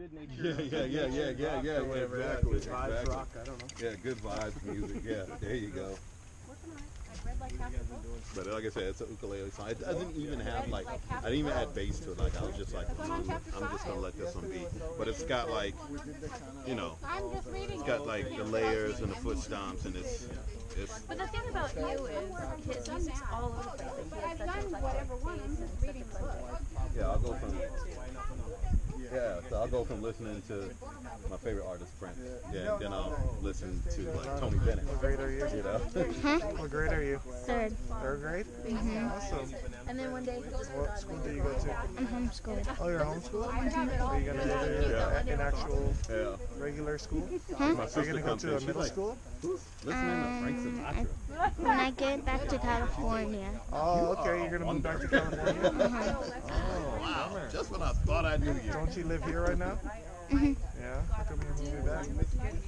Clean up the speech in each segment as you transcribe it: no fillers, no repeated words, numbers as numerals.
good nature. Yeah, Whatever. exactly. Good vibes, rock. I don't know. Yeah, good vibes, music. Yeah, there you go. But like I said, it's an ukulele song. It doesn't even have like, I didn't even add bass to it. Like I was just like, I'm just gonna let this one be. But it's got like, you know, it's got like the layers and the foot stomps, and it's. But the thing about you is his music's all over the place. Like he has such a eclectic taste. Yeah, I'll go from. Yeah, so I'll go from listening to my favorite artist, Prince. Yeah, then I'll listen to like Tony Bennett. What grade are you? You know? What grade are you? Third. Third grade? Awesome. And then one day he just What school do you go to? I'm homeschooled. Oh, you're homeschooled? Are you going to go to an actual regular school? My Are you sister going to go comes to in, a she's middle like, school? listening to Frank Sinatra. When I get back to California. Oh, okay. You're going to move back to California? Oh, wow. Just when I thought I knew you. Don't you live here right now? Yeah? How come you're moving back?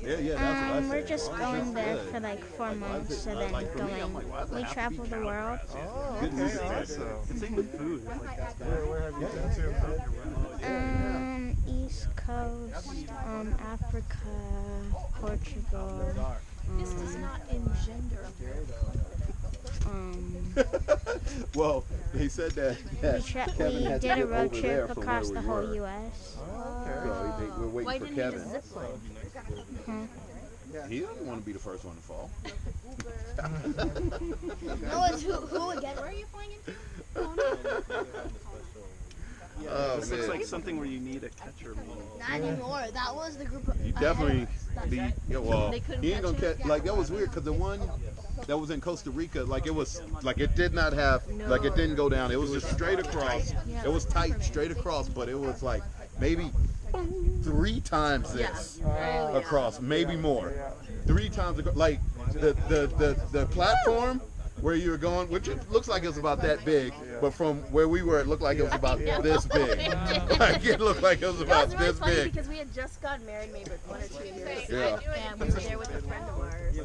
Yeah, that's what I said. We're just going there for like 4 months and then going. We travel the world. Oh, okay. Awesome. It's like good food. Where have you been to? East Coast, Africa, Portugal. This does not engender Well, they said that Kevin We had to did a get road over there trip from across where the we whole were. U.S. So we're Why waiting for didn't you Kevin. just zipline? He doesn't want to be the first one to fall. No, it's who again? Where are you flying into? This looks like something where you need a catcher. Not anymore. That was the group. You definitely be. Yeah, well, They couldn't he ain't gonna catch catch. Like that was weird because the one that was in Costa Rica, like it was, like it did not have, like it didn't go down. It was just straight across. It was tight, straight across, but it was like maybe 3 times this across, maybe more. 3 times across. Like the platform where you were going, which it looks like it was about that big, but from where we were, it looked like it was about this big. Like it looked like it was about It was really this funny big. because we had just gotten married maybe 1 or 2 years. Yeah. And we were there with a friend of ours.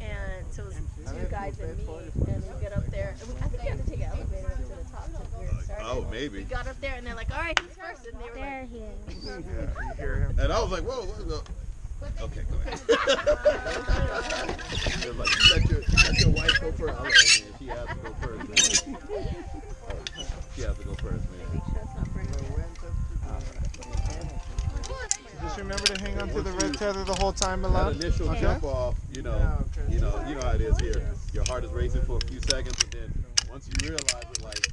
And so it was 2 guys and me. And we get up there. And I think we had to take an elevator up to the top to where it started. Oh, maybe. We got up there and they're like, all right, who's first? And they were There like, he is. Yeah, you hear him? And I was like, whoa, whoa. Okay, go ahead. It was like, you let your wife go first. I was like, she has to go first, man. She has to go first, man. Just remember to hang on to the red tether the whole time, That Milan. initial jump off, you know how it is here. Your heart is racing for a few seconds, and then once you realize it, like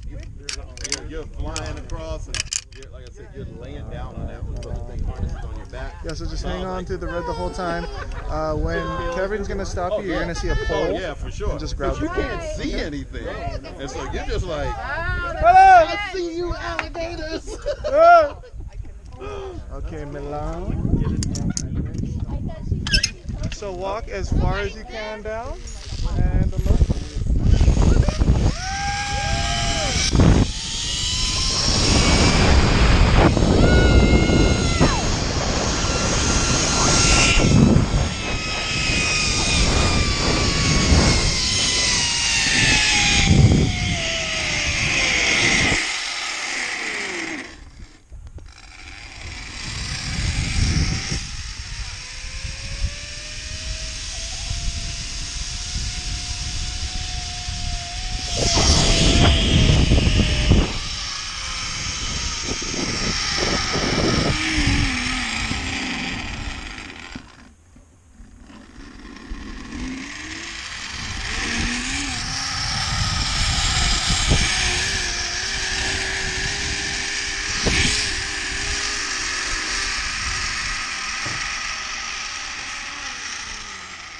you're flying across, and like I said, you're laying down on that one, so the thing harnesses on your back. Yeah, so just hang on to the red the whole time. When Kevin's gonna stop you, you're gonna see a pole. Oh yeah, for sure. And just grab you it. can't see anything, and so you're just like, Hello! I see you, alligators. Okay, Milan. So walk as far as you can down, and look.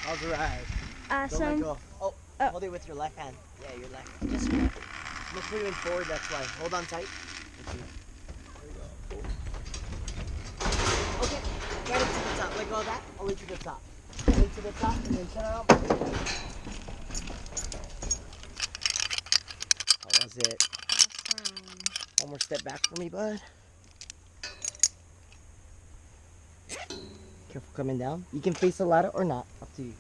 How's the ride? Awesome. Don't let go. Oh, hold it with your left hand. Yeah, your left. Just your left. Look moving forward, that's why. Hold on tight. Okay, get it to the top. Let go of that. All the way to the top. All the way to the top, and then turn around. How was it? One more step back for me, bud. Careful coming down. You can face the ladder or not. Up to you.